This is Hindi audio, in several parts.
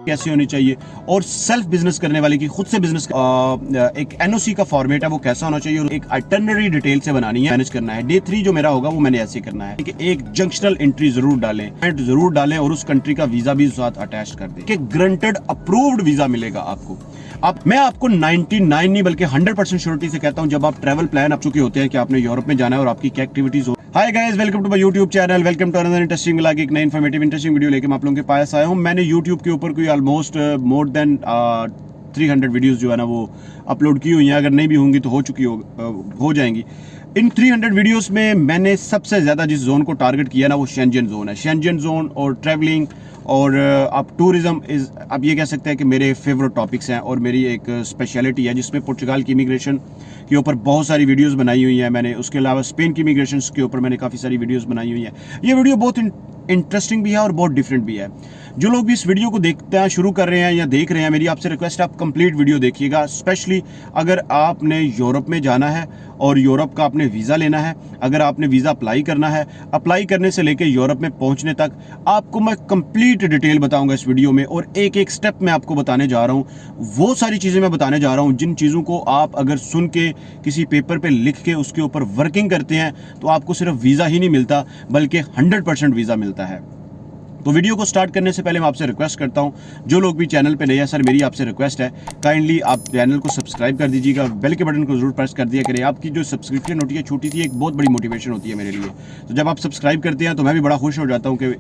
कैसी होनी चाहिए, और सेल्फ बिजनेस करने वाले की खुद से बिजनेस एक एनओसी का फॉर्मेट है वो कैसा होना चाहिए, और एक आइटनरी डिटेल से बनानी है, मैनेज करना है। डे 3 जो मेरा होगा वो मैंने ऐसे करना है कि एक जंक्शनल एंट्री जरूर डालें और उस कंट्री का वीजा भी साथ अटैच कर दें कि ग्रांटेड अप्रूव्ड वीजा मिलेगा आपको। अब मैं आपको 99 नहीं बल्कि 100% श्योरिटी से कहता हूं, जब आप ट्रैवल प्लान आप चुके होते हैं कि आपने यूरोप में जाना है और आपकी क्या एक्टिविटीज हो। Hi guys, welcome to my YouTube channel, welcome to another interesting vlog. एक नई इंफॉर्मेटिव इंटरेस्टिंग वीडियो लेके मैं आप लोगों के पास आया हूं। मैंने यूट्यूब के ऊपर कोई ऑलमोस्ट मोर देन 300 वीडियोस जो है ना वो अपलोड की हुई हैं। अगर नहीं भी होंगी तो हो जाएंगी। इन 300 वीडियोस में मैंने सबसे ज़्यादा जिस जोन को टारगेट किया ना वो शेंजन जोन है। शेंजन जोन और ट्रैवलिंग और आप टूरिज्म आप ये कह सकते हैं कि मेरे फेवरेट टॉपिक्स हैं और मेरी एक स्पेशलिटी है, जिसमें पुर्तगाल की इमिग्रेशन के ऊपर बहुत सारी वीडियोस बनाई हुई हैं मैंने। उसके अलावा स्पेन की इमिग्रेशन के ऊपर मैंने काफ़ी सारी वीडियोस बनाई हुई हैं। ये वीडियो बहुत इंटरेस्टिंग भी है और बहुत डिफरेंट भी है। जो लोग भी इस वीडियो को देखते हैं, शुरू कर रहे हैं या देख रहे हैं, मेरी आपसे रिक्वेस्ट है आप कंप्लीट वीडियो देखिएगा। स्पेशली अगर आपने यूरोप में जाना है और यूरोप का आपने वीज़ा लेना है, अगर आपने वीज़ा अप्लाई करना है, अप्लाई करने से लेकर यूरोप में पहुंचने तक आपको मैं कंप्लीट डिटेल बताऊंगा इस वीडियो में, और एक एक स्टेप मैं आपको बताने जा रहा हूं। वो सारी चीज़ें मैं बताने जा रहा हूं जिन चीज़ों को आप अगर सुन के किसी पेपर पे लिख के उसके ऊपर वर्किंग करते हैं तो आपको सिर्फ वीज़ा ही नहीं मिलता बल्कि 100% वीज़ा मिलता है। तो वीडियो को स्टार्ट करने से पहले मैं आपसे रिक्वेस्ट करता हूं, जो लोग भी चैनल पे नए हैं, सर मेरी आपसे रिक्वेस्ट है काइंडली आप चैनल को सब्सक्राइब कर दीजिएगा, बेल के बटन को जरूर प्रेस कर दिया करें। आपकी जो सब्सक्रिप्शन होती है छोटी सी, एक बहुत बड़ी मोटिवेशन होती है मेरे लिए। तो जब आप सब्सक्राइब करते हैं तो मैं भी बड़ा खुश हो जाता हूँ कि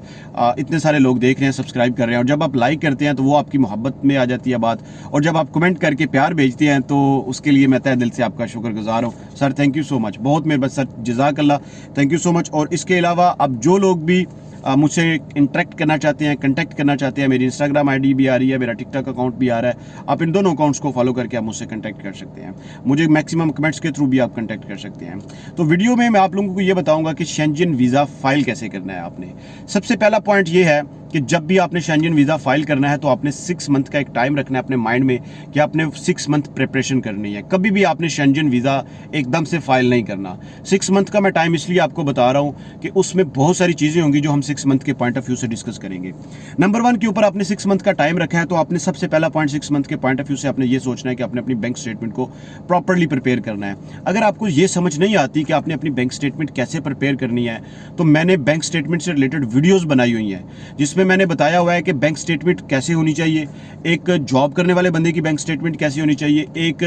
इतने सारे लोग देख रहे हैं, सब्सक्राइब कर रहे हैं। और जब आप लाइक करते हैं तो वो आपकी मोहब्बत में आ जाती है बात, और जब आप कमेंट करके प्यार भेजते हैं तो उसके लिए मैं तहे दिल से आपका शुक्रगुजार हूँ। Sir thank you so much, बहुत मेहरबानी सर, जज़ाकल्लाह, थैंक यू सो मच। और इसके अलावा अब जो लोग भी मुझसे इंटरेक्ट करना चाहते हैं, कंटेक्ट करना चाहते हैं, मेरी इंस्टाग्राम आईडी भी आ रही है, मेरा टिकटॉक अकाउंट भी आ रहा है। आप इन दोनों अकाउंट्स को फॉलो करके आप मुझसे कंटेक्ट कर सकते हैं। मुझे मैक्सिमम कमेंट्स के थ्रू भी आप कंटेक्ट कर सकते हैं। तो वीडियो में मैं आप लोगों को ये बताऊंगा कि शेंजन वीज़ा फाइल कैसे करना है आपने। सबसे पहला पॉइंट ये है कि जब भी आपने शेंजन वीज़ा फाइल करना है तो आपने 6 मंथ का एक टाइम रखना है अपने माइंड में कि आपने 6 मंथ प्रिपरेशन करनी है। कभी भी आपने शेंजन वीज़ा एकदम से फाइल नहीं करना। 6 मंथ का मैं टाइम इसलिए आपको बता रहा हूँ कि उसमें बहुत सारी चीज़ें होंगी जो हम 6 मंथ के पॉइंट ऑफ व्यू से डिस्कस करेंगे। नंबर 1 के ऊपर आपने 6 मंथ का टाइम रखा है तो आपने सबसे पहला पॉइंट 6 मंथ के पॉइंट ऑफ व्यू से आपने ये सोचना है कि आपने अपनी बैंक स्टेटमेंट को प्रॉपरली प्रिपेयर करना है। अगर आपको ये समझ नहीं आती कि आपने अपनी बैंक स्टेटमेंट कैसे प्रिपेयर करनी है तो मैंने बैंक स्टेटमेंट से रिलेटेड वीडियोज़ बनाई हुई हैं जिसमें मैंने बताया हुआ है कि बैंक स्टेटमेंट कैसे होनी चाहिए, एक जॉब करने वाले बंदे की बैंक स्टेटमेंट कैसी होनी चाहिए, एक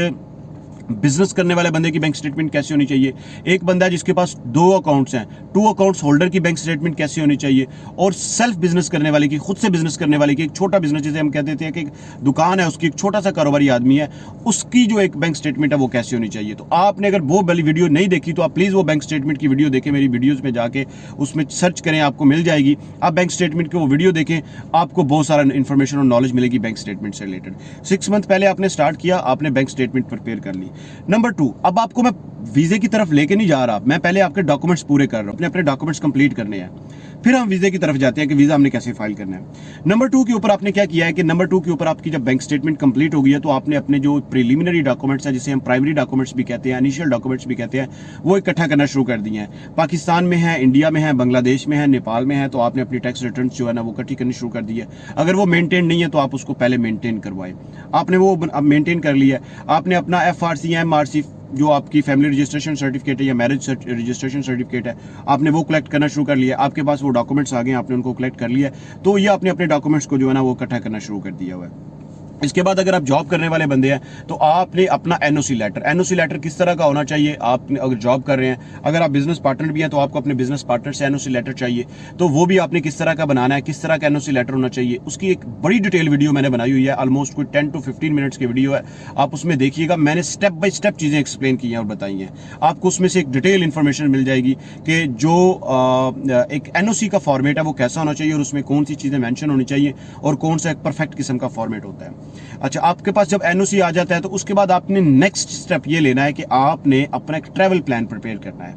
बिजनेस करने वाले बंदे की बैंक स्टेटमेंट कैसी होनी चाहिए, एक बंदा जिसके पास 2 अकाउंट्स हैं, 2 अकाउंट्स होल्डर की बैंक स्टेटमेंट कैसी होनी चाहिए, और सेल्फ बिजनेस करने वाले की, खुद से बिजनेस करने वाले की, एक छोटा बिजनेस जिसे हम कह देते हैं कि एक दुकान है उसकी, एक छोटा सा कारोबारी आदमी है, उसकी जो एक बैंक स्टेटमेंट है वो कैसी होनी चाहिए। तो आपने अगर वो वाली वीडियो नहीं देखी तो आप प्लीज़ वो बैंक स्टेटमेंट की वीडियो देखें, मेरी वीडियोज़ में जाके उसमें सर्च करें, आपको मिल जाएगी। आप बैंक स्टेटमेंट की वो वीडियो देखें, आपको बहुत सारा इन्फॉर्मेशन और नॉलेज मिलेगी बैंक स्टेटमेंट से रिलेटेड। 6 मंथ पहले आपने स्टार्ट किया, आपने बैंक स्टेटमेंट प्रिपेयर कर ली। नंबर 2, अब आपको मैं वीजे की तरफ लेके नहीं जा रहा, मैं पहले आपके डॉक्यूमेंट्स पूरे कर रहा हूं, अपने डॉक्यूमेंट्स कंप्लीट करने हैं, फिर हम वीजे की तरफ जाते हैं कि वीजा हमने कैसे फाइल करना है। नंबर 2 के ऊपर आपने क्या किया है कि नंबर 2 के ऊपर आपकी जब बैंक स्टेटमेंट कंप्लीट हो गई है तो आपने अपने जो प्रीलिमिनरी डॉक्यूमेंट्स हैं, जिसे हम प्राइमरी डॉक्यूमेंट्स भी कहते हैं, इनिशियल डॉक्यूमेंट्स भी कहते हैं, वो इकट्ठा करना शुरू कर दिए हैं। पाकिस्तान में है, इंडिया में है, बांग्लादेश में है, नेपाल में है, तो आपने अपनी टैक्स रिटर्न जो है ना वो इकट्ठी करनी शुरू कर दी है। अगर वो मेंटेन नहीं है तो आप उसको पहले मेंटेन करवाएं। आपने वो अब मेंटेन कर लिया है। आपने अपना FRC MRC जो आपकी फैमिली रजिस्ट्रेशन सर्टिफिकेट है या मैरिज रजिस्ट्रेशन सर्टिफिकेट है, आपने वो कलेक्ट करना शुरू कर लिया। आपके पास वो डॉक्यूमेंट्स आ गए, आपने उनको कलेक्ट कर लिया, तो ये आपने अपने डॉक्यूमेंट्स को जो है ना वो इकट्ठा करना शुरू कर दिया हुआ है। इसके बाद अगर आप जॉब करने वाले बंदे हैं तो आपने अपना एनओसी लेटर किस तरह का होना चाहिए। आप अगर जॉब कर रहे हैं, अगर आप बिजनेस पार्टनर भी हैं तो आपको अपने बिजनेस पार्टनर से एनओसी लेटर चाहिए, तो वो भी आपने किस तरह का बनाना है, किस तरह का एनओसी लेटर होना चाहिए, उसकी एक बड़ी डिटेल वीडियो मैंने बनाई हुई है। ऑलमोस्ट कोई 10 to 15 मिनट्स की वीडियो है, आप उसमें देखिएगा। मैंने स्टेप बाय स्टेप चीज़ें एक्सप्लेन की हैं और बताई हैं। आपको उसमें से एक डिटेल इन्फॉर्मेशन मिल जाएगी कि जो एक एनओसी का फॉर्मेट है वो कैसा होना चाहिए और उसमें कौन सी चीज़ें मैंशन होनी चाहिए और कौन सा एक परफेक्ट किस्म का फॉर्मेट होता है। अच्छा, आपके पास जब एनओसी आ जाता है तो उसके बाद आपने नेक्स्ट स्टेप ये लेना है कि आपने अपना एक ट्रैवल प्लान प्रिपेयर करना है।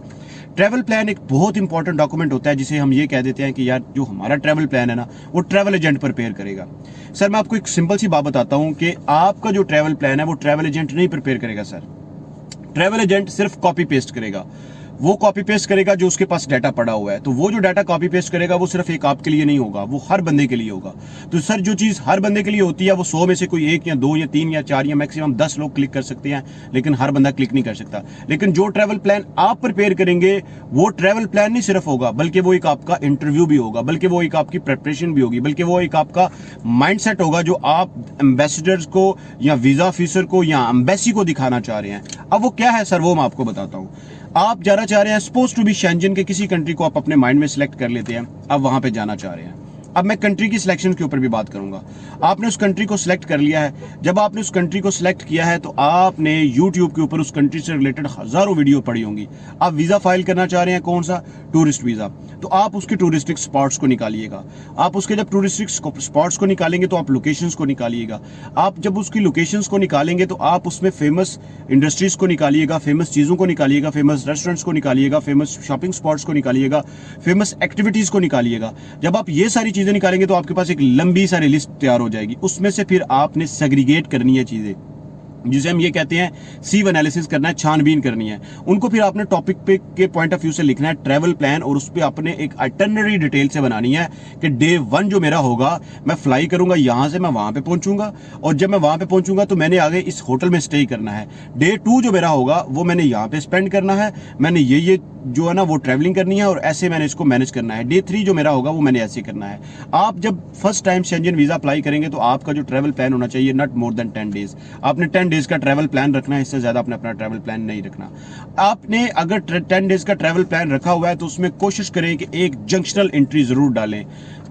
ट्रैवल प्लान एक बहुत इंपॉर्टेंट डॉक्यूमेंट होता है जिसे हम ये कह देते हैं कि यार जो हमारा ट्रैवल प्लान है ना वो ट्रैवल एजेंट प्रिपेयर करेगा। सर मैं आपको एक सिंपल सी बात बताता हूं कि आपका जो ट्रैवल प्लान है वो ट्रैवल एजेंट नहीं प्रिपेयर करेगा सर। ट्रैवल एजेंट सिर्फ कॉपी पेस्ट करेगा। वो कॉपी पेस्ट करेगा जो उसके पास डाटा पड़ा हुआ है। तो वो जो डाटा कॉपी पेस्ट करेगा वो सिर्फ एक आपके लिए नहीं होगा, वो हर बंदे के लिए होगा। तो सर जो चीज हर बंदे के लिए होती है वो 100 में से कोई 1 या 2 या 3 या 4 या मैक्सिमम 10 लोग क्लिक कर सकते हैं, लेकिन हर बंदा क्लिक नहीं कर सकता। लेकिन जो ट्रैवल प्लान आप प्रिपेयर करेंगे वो ट्रैवल प्लान नहीं सिर्फ होगा, बल्कि वो एक आपका इंटरव्यू भी होगा, बल्कि वो एक आपकी प्रिपरेशन भी होगी, बल्कि वो एक आपका माइंडसेट होगा जो आप एम्बेसडर्स को या वीजा ऑफिसर को या एम्बेसी को दिखाना चाह रहे हैं। अब वो क्या है सर, वो मैं आपको बताता हूं। आप जाना चाह रहे हैं सपोज टू बी शेंजन के किसी कंट्री को आप अपने माइंड में सिलेक्ट कर लेते हैं, अब वहां पे जाना चाह रहे हैं। अब मैं कंट्री की सिलेक्शन के ऊपर भी बात करूंगा। आपने उस कंट्री को सिलेक्ट कर लिया है, जब आपने उस कंट्री को सिलेक्ट किया है तो आपने YouTube के ऊपर उस कंट्री से रिलेटेड हजारों वीडियो पढ़ी होंगी। आप वीजा फाइल करना चाह रहे हैं, कौन सा, टूरिस्ट वीजा, तो आप उसके टूरिस्टिक स्पॉट्स को निकालिएगा। आप उसके जब टूरिस्टिक स्पॉट्स को निकालेंगे तो आप लोकेशंस को निकालिएगा। आप जब उसकी लोकेशंस को निकालेंगे तो आप उसमें फेमस इंडस्ट्रीज को निकालिएगा, फेमस चीजों को निकालिएगा, फेमस रेस्टोरेंट्स को निकालिएगा, फेमस शॉपिंग स्पॉट्स को निकालिएगा, फेमस एक्टिविटीज को निकालिएगा। जब आप ये सारी चीजें निकालेंगे तो आपके पास एक लंबी सारी लिस्ट तैयार हो जाएगी। उसमें से फिर आपने सेग्रीगेट करनी है चीजें, जिसे हम ये कहते हैं सीव एनालिसिस करना है, छानबीन करनी है। उनको फिर आपने टॉपिक पे के पॉइंट ऑफ व्यू से लिखना है ट्रैवल प्लान, और उस पर आपने एक अल्टरनरी डिटेल से बनानी है कि डे 1 जो मेरा होगा, मैं फ्लाई करूंगा यहां से, मैं वहां पे पहुंचूंगा, और जब मैं वहां पे पहुंचूंगा तो मैंने आगे इस होटल में स्टे करना है। डे 2 जो मेरा होगा वो मैंने यहाँ पे स्पेंड करना है, मैंने ये जो है ना वो ट्रैवलिंग करनी है, और ऐसे मैंने इसको मैनेज करना है। डे 3 जो मेरा होगा वो मैंने ऐसे करना है। आप जब first time Schengen visa apply करेंगे तो आपका जो ट्रैवल प्लान होना चाहिए नॉट मोर देन 10 डेज। आपने 10 डेज का ट्रैवल प्लान रखना है, इससे ज्यादा आपने अपना ट्रैवल प्लान नहीं रखना। आपने अगर 10 डेज का ट्रैवल प्लान रखा हुआ है तो उसमें कोशिश करें कि एक जंक्शनल एंट्री जरूर डालें।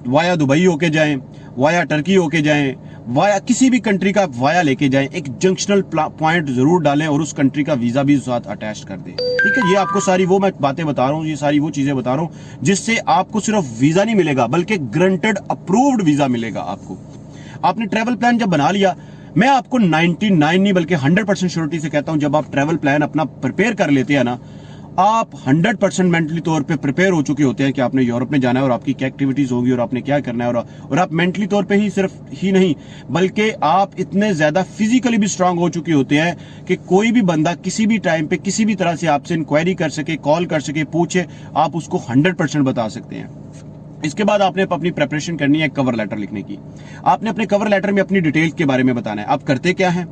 वाया दुबई होके जाएं, वाया टर्की होके जाएं, वाया किसी भी कंट्री का वाया लेके जाएं, एक जंक्शनल पॉइंट जरूर डालें और उस कंट्री का वीजा भी साथ अटैच कर दें। ठीक है, ये आपको सारी वो मैं बातें बता रहा हूँ, ये सारी वो चीजें बता रहा हूँ जिससे आपको सिर्फ वीजा नहीं मिलेगा बल्कि ग्रंटेड अप्रूव्ड वीजा मिलेगा आपको। आपने ट्रैवल प्लान जब बना लिया, मैं आपको 99 नहीं बल्कि 100% श्योरिटी से कहता हूं, जब आप ट्रैवल प्लान अपना प्रिपेयर कर लेते हैं ना, आप 100% मेंटली तौर पे प्रिपेयर हो चुके होते हैं कि आपने यूरोप में जाना है और आपकी क्या एक्टिविटीज होगी और आपने क्या करना है, और आप मेंटली तौर पे ही सिर्फ ही नहीं बल्कि आप इतने ज्यादा फिजिकली भी स्ट्रांग हो चुके होते हैं कि कोई भी बंदा किसी भी टाइम पे किसी भी तरह से आपसे इंक्वायरी कर सके, कॉल कर सके, पूछे, आप उसको 100% बता सकते हैं। इसके बाद आपने अपनी प्रिपरेशन करनी है कवर लेटर लिखने की। आपने अपने कवर लेटर में अपनी डिटेल के बारे में बताना है, आप करते क्या हैं,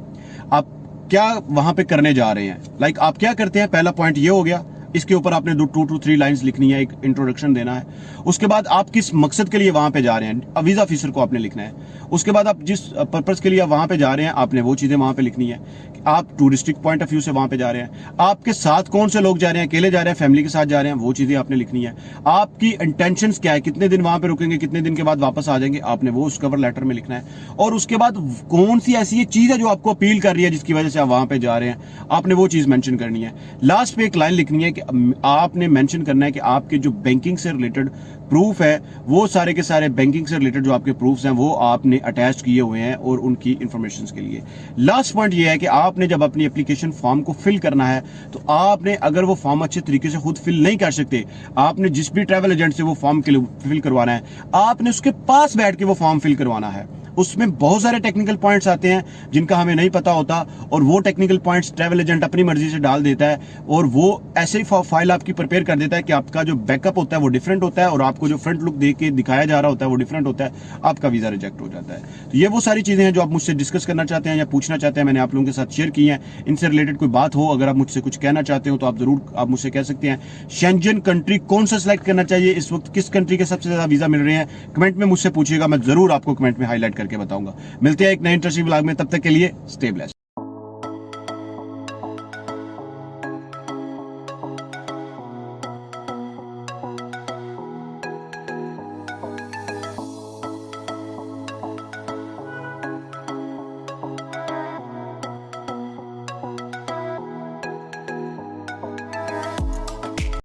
आप क्या वहां पे करने जा रहे हैं। लाइक आप क्या करते हैं, पहला पॉइंट ये हो गया। इसके ऊपर आपने 2 to 3 लाइंस लिखनी है, एक इंट्रोडक्शन देना है। उसके बाद आप किस मकसद के लिए वहां पे जा रहे हैं, वीजा ऑफिसर को आपने लिखना है। उसके बाद आप जिस पर्पस के लिए वहां पे जा रहे हैं आपने वो चीजें वहां पे लिखनी है। आप टूरिस्टिक पॉइंट ऑफ व्यू से वहां पे जा रहे हैं, आपके साथ कौन से लोग जा रहे हैं, अकेले जा रहे हैं, फैमिली के साथ जा रहे हैं, वो चीजें आपने लिखनी है। आपकी इंटेंशंस क्या है, कितने दिन वहां पे रुकेंगे, कितने दिन के बाद वापस आ जाएंगे, आपने वो उस कवर लेटर में लिखना है। और उसके बाद कौन सी ऐसी चीज है जो आपको अपील कर रही है जिसकी वजह से आप वहां पे जा रहे हैं, आपने वो चीज मेंशन करनी है। लास्ट पे एक लाइन लिखनी है कि आपने मेंशन करना है कि आपके जो बैंकिंग से रिलेटेड प्रूफ है वो सारे के सारे बैंकिंग से रिलेटेड जो आपके प्रूफ्स हैं वो आपने अटैच किए हुए हैं और उनकी इंफॉर्मेशन के लिए। लास्ट पॉइंट ये है कि आपने जब अपनी एप्लीकेशन फॉर्म को फिल करना है तो आपने, अगर वो फॉर्म अच्छे तरीके से खुद फिल नहीं कर सकते, आपने जिस भी ट्रैवल एजेंट से वो फॉर्म फिल करवाना है, आपने उसके पास बैठ के वो फॉर्म फिल करवाना है। उसमें बहुत सारे टेक्निकल पॉइंट्स आते हैं जिनका हमें नहीं पता होता, और वो टेक्निकल पॉइंट्स ट्रैवल एजेंट अपनी मर्जी से डाल देता है, और वो ऐसे ही फाइल आपकी प्रिपेयर कर देता है कि आपका जो बैकअप होता है वो डिफरेंट होता है, और आपको जो फ्रंट लुक देख के दिखाया जा रहा होता है वो डिफरेंट होता है, आपका वीजा रिजेक्ट हो जाता है। तो ये वो सारी चीजें हैं जो आप मुझसे डिस्कस करना चाहते हैं या पूछना चाहते हैं, मैंने आप लोगों के साथ शेयर की हैं। इनसे रिलेटेड कोई बात हो, अगर आप मुझसे कुछ कहना चाहते हो तो आप जरूर आप मुझसे कह सकते हैं। शेंजन कंट्री कौन सा सिलेक्ट करना चाहिए, इस वक्त किस कंट्री के सबसे ज्यादा वीजा मिल रहे हैं, कमेंट में मुझसे पूछिएगा, मैं जरूर आपको कमेंट में हाईलाइट करके बताऊंगा। मिलते हैं एक नए इंटरेस्टिंग व्लॉग में, तब तक के लिए स्टे ब्लेस्ड।